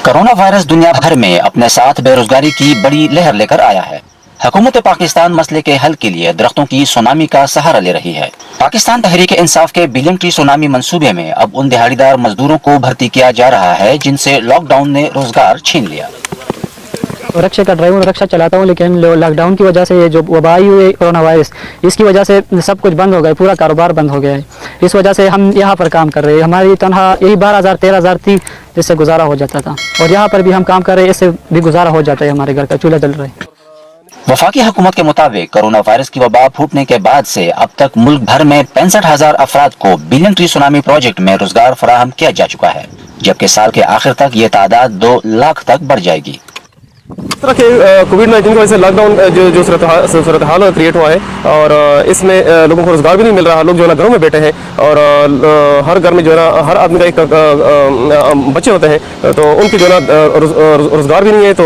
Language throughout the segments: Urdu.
کرونا وائرس دنیا بھر میں اپنے ساتھ بے روزگاری کی بڑی لہر لے کر آیا ہے۔ حکومت پاکستان مسئلے کے حل کے لیے درختوں کی سونامی کا سہارا لے رہی ہے۔ پاکستان تحریک انصاف کے بلین ٹری سونامی منصوبے میں اب ان دہاڑی دار مزدوروں کو بھرتی کیا جا رہا ہے جن سے لاک ڈاؤن نے روزگار چھین لیا۔ رکشے کا ڈرائیور رکشہ چلاتا ہوں، لیکن لاک ڈاؤن کی وجہ سے یہ جو وبا آئی ہوئی کورونا وائرس، اس کی وجہ سے سب کچھ بند ہو گیا، پورا کاروبار بند ہو گیا ہے۔ اس وجہ سے ہم یہاں پر کام کر رہے ہیں، ہماری تنہا یہی 12,000 13,000 تھی جس سے گزارا ہو جاتا تھا، اور یہاں پر بھی ہم کام کر رہے ہیں، اس سے بھی گزارا ہو جاتا ہے، ہمارے گھر کا چولہا جل رہا ہے۔ وفاقی حکومت کے مطابق کرونا وائرس کی وبا پھوٹنے کے بعد سے اب تک ملک بھر میں 65,000 افراد کو بلین ٹری سونامی پروجیکٹ میں روزگار فراہم کیا جا چکا ہے، جبکہ سال کے آخر تک یہ تعداد 2 لاکھ تک بڑھ جائے گی۔ اس طرح کے کووڈ-19 کی وجہ سے لاک ڈاؤن جو صورتحال کریٹ ہوا ہے، اور اس میں لوگوں کو روزگار بھی نہیں مل رہا، لوگ جو ہے نا گھروں میں بیٹھے ہیں، اور ہر گھر میں جو ہے نا ہر آدمی کا ایک بچے ہوتے ہیں، تو ان کی جو ہے نا روزگار بھی نہیں ہے، تو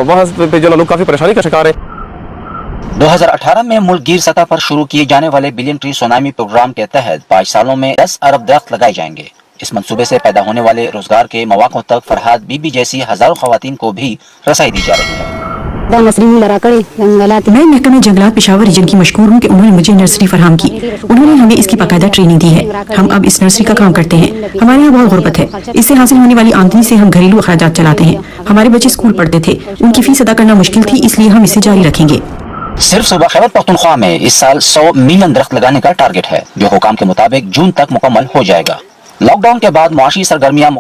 وہاں پہ جو ہے نا لوگ کافی پریشانی کا شکار ہیں۔ 2018 میں ملک گیر سطح پر شروع کیے جانے والے بلین ٹری سونامی پروگرام کے تحت 5 سالوں میں 10 ارب درخت لگائے جائیں گے۔ اس منصوبے سے پیدا ہونے والے روزگار کے مواقع تک فرحات بی بی جیسی ہزاروں خواتین کو بھی رسائی دی جا رہی ہے۔ میں محکمہ جنگلات پشاور ریجن کی مشکور ہوں کہ انہوں نے مجھے نرسری فراہم کی، انہوں نے ہمیں اس کی باقاعدہ ٹریننگ دی ہے۔ ہم اب اس نرسری کا کام کرتے ہیں۔ ہمارے یہاں بہت غربت ہے، اس سے حاصل ہونے والی آمدنی سے ہم گھریلو اخراجات چلاتے ہیں۔ ہمارے بچے اسکول پڑھتے تھے، ان کی فیس ادا کرنا مشکل تھی، اس لیے ہم اسے جاری رکھیں گے۔ صرف صوبہ خیبر پختونخوا میں اس سال 100 ملین درخت لگانے کا ٹارگٹ ہے، جو حکام کے مطابق جون تک مکمل ہو جائے گا۔ لاک ڈاؤن کے بعد معاشی سرگرمیاں